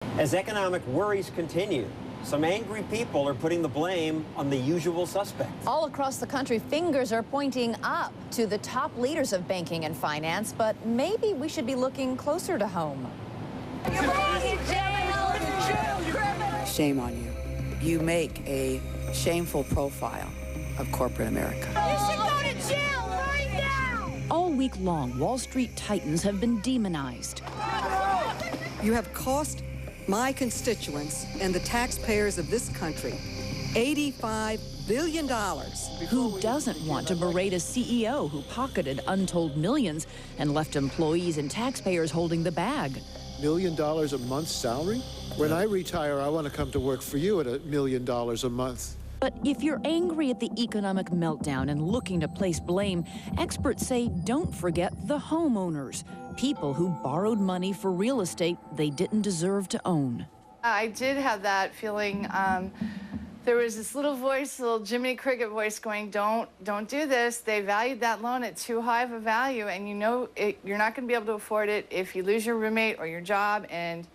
As economic worries continue, some angry people are putting the blame on the usual suspects. All across the country, fingers are pointing up to the top leaders of banking and finance, but maybe we should be looking closer to home. Shame on you. You make a shameful profile of corporate America. You should go to jail right now! All week long, Wall Street titans have been demonized. You have cost my constituents and the taxpayers of this country $85 billion. Who doesn't want to berate a CEO who pocketed untold millions and left employees and taxpayers holding the bag? $1 million a month salary? When I retire, I want to come to work for you at $1 million a month. But if you're angry at the economic meltdown and looking to place blame, experts say don't forget the homeowners, people who borrowed money for real estate they didn't deserve to own. I did have that feeling. There was this little voice, little Jiminy Cricket voice going, don't do this. They valued that loan at too high of a value, and you know you're not going to be able to afford it if you lose your roommate or your job, and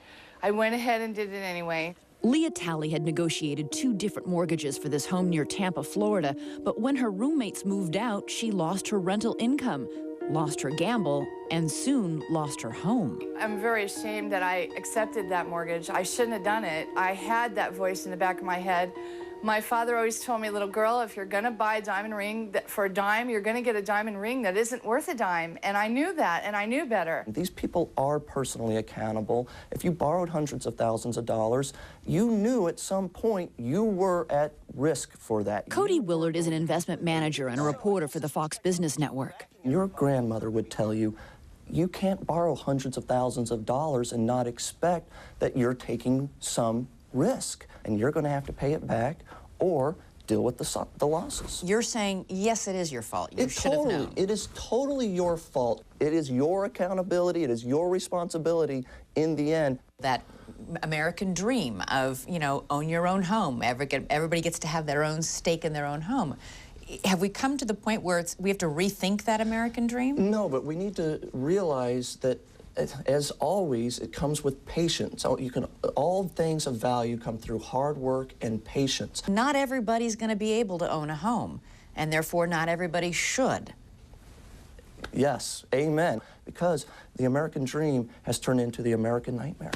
I went ahead and did it anyway. Leah Talley had negotiated 2 different mortgages for this home near Tampa, Florida, but when her roommates moved out, she lost her rental income, lost her gamble, and soon lost her home. I'm very ashamed that I accepted that mortgage. I shouldn't have done it. I had that voice in the back of my head. My father always told me, little girl, if you're gonna buy a diamond ring for a dime, you're gonna get a diamond ring that isn't worth a dime. And I knew that, and I knew better. These people are personally accountable. If you borrowed hundreds of thousands of dollars, you knew at some point you were at risk for that. Cody Willard is an investment manager and a reporter for the Fox Business Network. Your grandmother would tell you, you can't borrow hundreds of thousands of dollars and not expect that you're taking some risk, and you're going to have to pay it back or deal with the losses. You're saying, yes, it is your fault. You should have known. It is totally your fault. It is your accountability. It is your responsibility in the end. That American dream of, you know, own your own home. Everybody gets to have their own stake in their own home. Have we come to the point where we have to rethink that American dream? No, but we need to realize that, as always, it comes with patience. So all things of value come through hard work and patience. Not everybody's going to be able to own a home, and therefore not everybody should. Yes, amen. Because the American dream has turned into the American nightmare.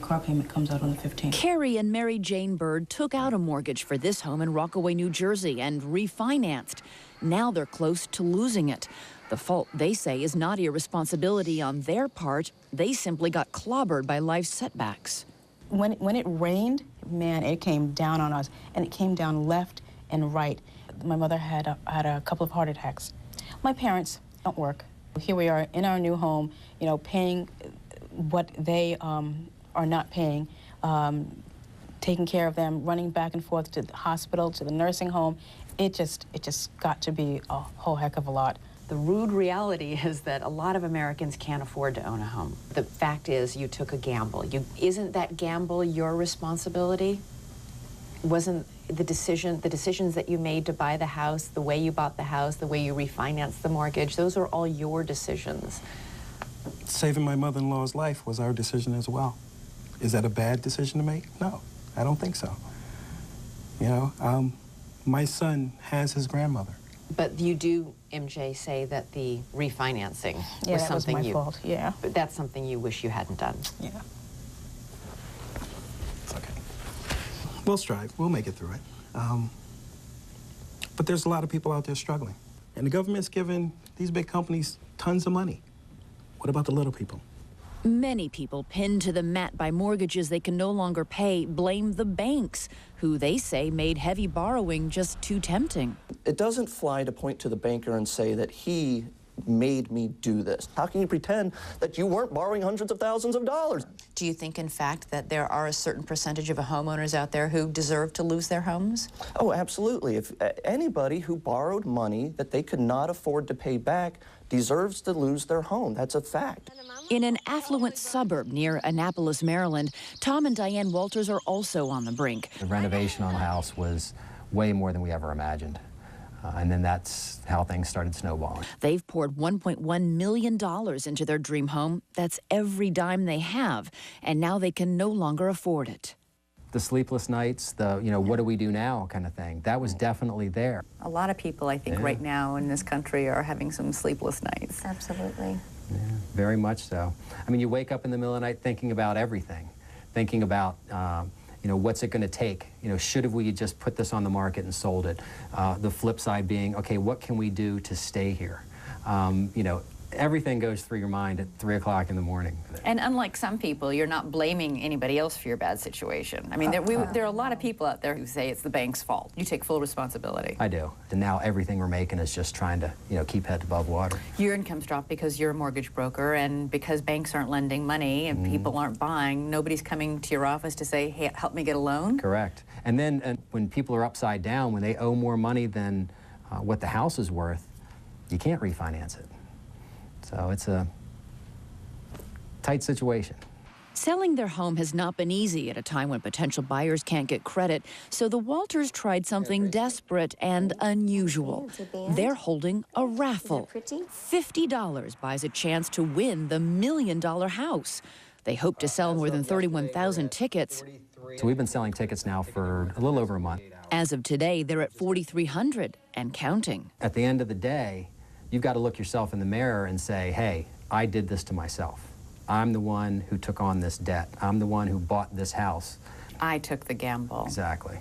Car payment comes out on the 15th. Carrie and Mary Jane Bird took out a mortgage for this home in Rockaway, New Jersey, and refinanced. Now they're close to losing it. The fault, they say, is not irresponsibility on their part. They simply got clobbered by life's setbacks. When it rained, man, it came down on us, and it came down left and right. My mother had a couple of heart attacks. My parents don't work. Here we are in our new home, you know, paying what they are not paying, taking care of them, running back and forth to the hospital, to the nursing home. It just got to be a whole heck of a lot. The rude reality is that a lot of Americans can't afford to own a home. The fact is, you took a gamble. Isn't that gamble your responsibility? Wasn't the decisions that you made to buy the house, the way you bought the house, the way you refinanced the mortgage, those are all your decisions. Saving my mother-in-law's life was our decision as well. Is that a bad decision to make? No, I don't think so. You know, my son has his grandmother. But you do, MJ, say that the refinancing was something was my fault. Yeah. But that's something you wish you hadn't done. Yeah. It's okay. We'll strive. We'll make it through it. But there's a lot of people out there struggling. And the government's giving these big companies tons of money. What about the little people? Many people pinned to the mat by mortgages they can no longer pay blame the banks, who they say made heavy borrowing just too tempting. It doesn't fly to point to the banker and say that he made me do this. How can you pretend that you weren't borrowing hundreds of thousands of dollars? Do you think, in fact, that there are a certain percentage of homeowners out there who deserve to lose their homes? Oh, absolutely. If anybody who borrowed money that they could not afford to pay back deserves to lose their home. That's a fact. In an affluent suburb near Annapolis, Maryland, Tom and Diane Walters are also on the brink. The renovation on the house was way more than we ever imagined. And then that's how things started snowballing. They've poured $1.1 million into their dream home. That's every dime they have, and now they can no longer afford it. The sleepless nights, the, what do we do now kind of thing, that was definitely there. A lot of people, I think, right now in this country are having some sleepless nights. Absolutely. Yeah, very much so. I mean, you wake up in the middle of the night thinking about everything, thinking about, what's it going to take? Should we just put this on the market and sold it? The flip side being, okay, what can we do to stay here? Everything goes through your mind at 3 o'clock in the morning. And unlike some people, you're not blaming anybody else for your bad situation. I mean, there are a lot of people out there who say it's the bank's fault. You take full responsibility. I do. And now everything we're making is just trying to, keep head above water. Your income's dropped because you're a mortgage broker, and because banks aren't lending money and people aren't buying, nobody's coming to your office to say, hey, help me get a loan? Correct. And then when people are upside down, when they owe more money than what the house is worth, you can't refinance it. So it's a tight situation. Selling their home has not been easy at a time when potential buyers can't get credit, so the Walters tried something desperate and unusual. They're holding a raffle. $50 buys a chance to win the $1 million house. They hope to sell more than 31,000 tickets. So we've been selling tickets now for a little over a month. As of today, they're at 4,300 and counting. At the end of the day, you've got to look yourself in the mirror and say, hey, I did this to myself. I'm the one who took on this debt. I'm the one who bought this house. I took the gamble. Exactly.